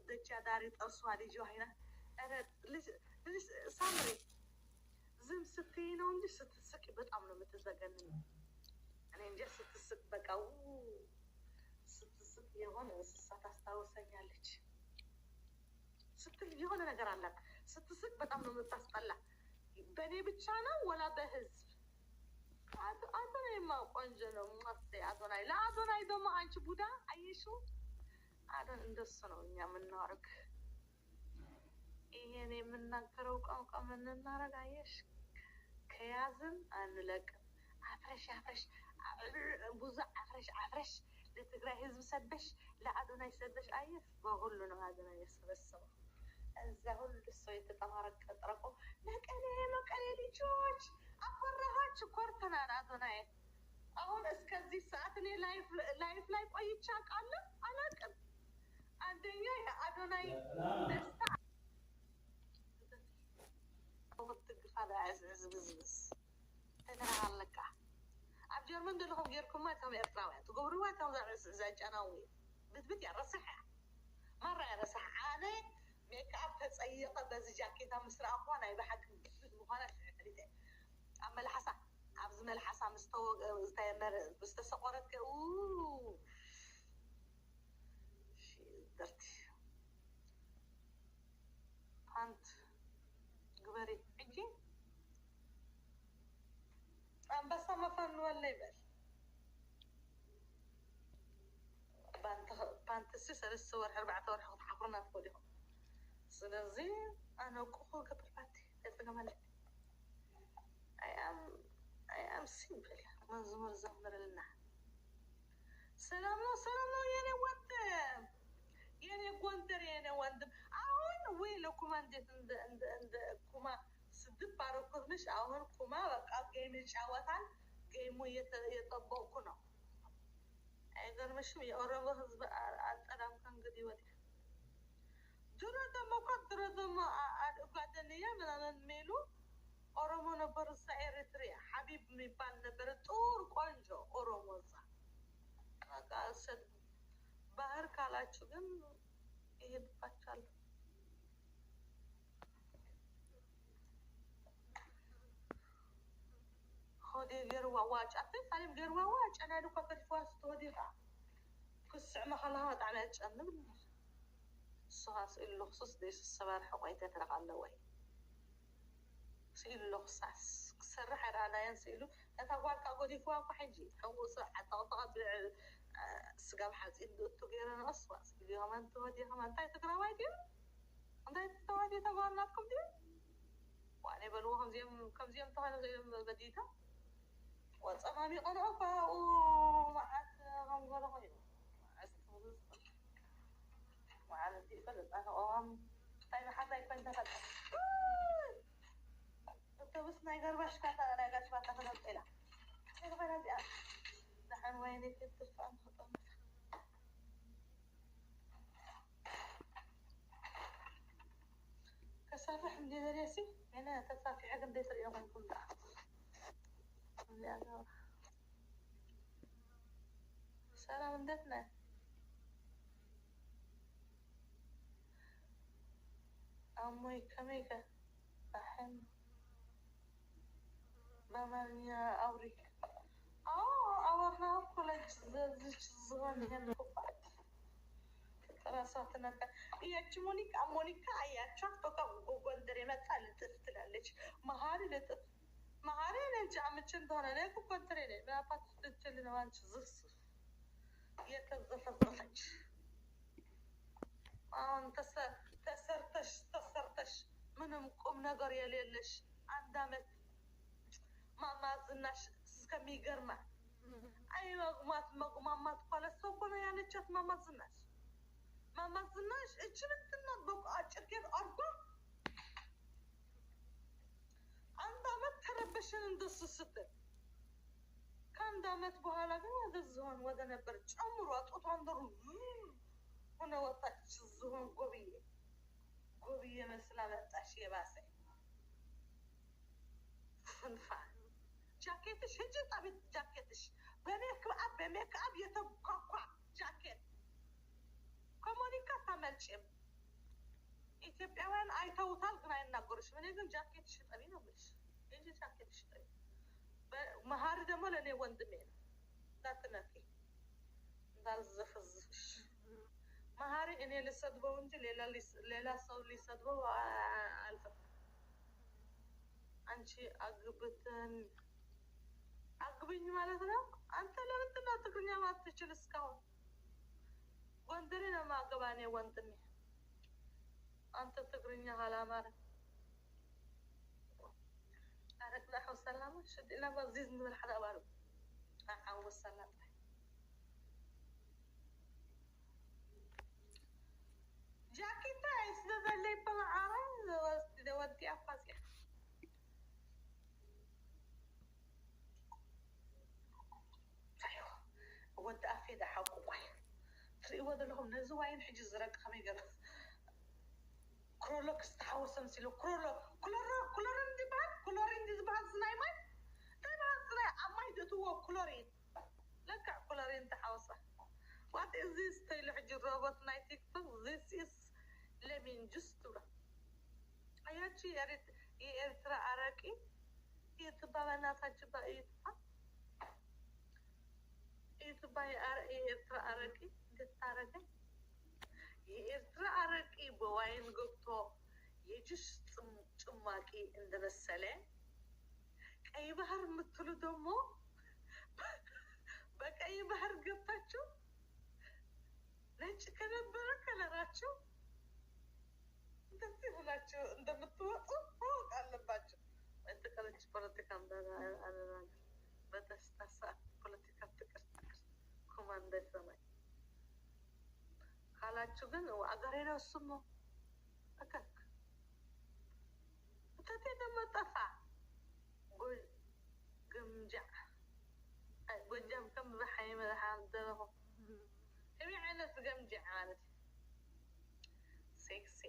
دجا داري طرسوالي جوهينا أنا ليش سامري زم ستين وندي ستسكي بتأمل متزجنني أنا إنجا ستسك بقى ستسك يهون ستستوسني عليك ستل يهون أنا قران لك ستسك بتأمل متسطلع بني بتشانا ولا بهز أدوناي ما قنجنا مصي أدوناي لا أدوناي دوما عنش بودا أيشو أدون إندسونو إني من نارك يعني من نكروك أو من النارك أيش كيازن أنا لك عفرش بوزع عفرش لتقرأ هزب سدش لا أدوناي سدش أيف بقول له أدوناي يسبسوا الزهول الصيت تمارك أطرقه لك أنا لي جوج أفرهاش كورتنا أدوناي أهون إسكازي ساعتني لايف أي تشاك أنا كم الدنيا يا أدوناي دستا وبتقف هذا عز تدرى لك أبجر من دلهم غيركم ما تهم إرتراوات وقبروا تهم زاج أناوي بتبتي الرصحة مرة الرصحة أنا ميك أب تسيقة بس جاكيتها مسرع أخوانا يبقى حد مخالف حريته أما الحسا أبز من الحسا مستسقرت كأوه شيء درتي بانت قبري عجي أم بس ما فن ولا يبل بانت السيسة الصور 4 صور حقرنا فوقهم سلازي أنا كوخو قبل باتي أتفقمالك I am simple مزمور زمر لنا سلام يعني وانتر يعني واندم أهون ويلو كمان عند كما صدق باروكو مش أهون كما بقى جيم شاوتان جيمو يطبقوا كنا أيضا مش يقربوا حزب أدم كان قدي ودي درد ما قعدني من أنا ميلو أرومو نبر سعيرتري حبيب ميبال نبر طور قنجو أرومو زا أقاسد بحر كالاتشو جن إيد باتشال خودي غير واواج أتف عليهم غير واواج أنا لو كنت فاست تودي غا كسع محلات على أجنب الصاص اللي خصوص ديش السبار حقيقة ترى على وين سيلو لخصاص سرح على ينسيلو أتوقع كأقولي فوا حجي هو صح طاطا سقام حزين دوتو غير أصواص اليوم أنت ودي هم أنت تقرأ وايدين أنت تودي تقول ناتكم دي وأنا بلوهم زيهم كم زيهم طبعا زيهم بديتها وأمامي أنا أفا ومعك هم ولا غيره أستوعب وعلى دي بلد أنا طيب حتى يكون تفضل بس ما يقدر باش كذا أنا قاعد شوية تفضل إلى إيه بلد يا دحين ويني كنت فاهم كسافح من دريسي أنا تسافح حق بديت اليوم كلها سلام دتنا أمي كميكا أحن مامانيا أوريك أورنا كل زيج زغان هنا كوبات راساتنا يا مونيكا يا شفتك وقندري ما تسألتش مهاري أنت عم تشندهنا ليك وقندري ما بتشتغلنا وانش زص يتزفزفج تسرتش منهم قم نقر يليلش عندامت ما زناش كمي قرمة أي مغمات قال السوقنا يعني تشات ما زناش إيش نتنطبق أشكر أربع عندامت تربشن ندس الستر كان دامت بهالا هذا الزهن وذا نبرج أمرات أتوندر هنا وطش الزهن قوية مثل أشياء باسي فنفع جاكيتش هجي طبي جاكيتش بميك أب يتبقى جاكيت كومونيكا تعمل መቼም ኢትዮጵያውያን አይተውታል ግን አይናገሩሽም። እኔ ግን ጃኬት ሽጠኝ ነው የምልሽ እንጂ ጃኬት ሽጠኝ። መሀሪ ደግሞ ለእኔ ወንድሜ ነው። እንዳትነፊ እንዳልዘፈዝፍሽ። መሀሪ እኔ ልሰድበው እንጂ ሌላ ሰው ሊሰድበው አልፈቅድም። አንቺ አግብኝ ማለት ነው። አንተ ለምንድን ነው ትግርኛ ማትችል? እስካሁን ጎንደሬ ነው ማገባ እኔ ወንድሜ። አንተ ትግርኛ አላማረ አረግና ሐው ሰላም ሽድና በዚህ ምን حدا ባሉ አው ሰላም ጃኬታ አይስደበለይ በመዓራ ወዲ አፋሲያ ወዲ አፌዳ حقوقي تريوا دلهم نزواين حج زرق خمي قبل كرولوكس تحوسن سيلو كلورين دي بعد سناي ماي طبعا سناي أماي دتوه كلورين لك كلورين تحوسه what is this تيلو حج الروبوت ناي تيك توك this is lemon juice تورا أياتي ياريت يرترا أراكي يتبا ناسا يتبا يرترا أراكي دتاركي የኤርትራ አረቂ በዋይን ገብቶ የጁስ ጭማቂ እንደመሰለ ቀይ ባህር የምትሉ ደግሞ በቀይ ባህር ገብታችሁ ነጭ ከነበረ ከለራችሁ እንደዚህ ሆናችሁ እንደምትወጡ ማወቅ አለባችሁ። እንትከለች ፖለቲካ እንደአለና በተስታሳ ፖለቲካ ትቀርታለች ኮማንደር ሰማይ ካላችሁ ግን አገሬ ነው ስሙ አከክ ተቴ ደግሞ ጠፋ ግምጃ ጎጃም ከም በሓይ መድሓን ደረኹ ከመይ ዓይነት ግምጃ ማለት ሴክሲ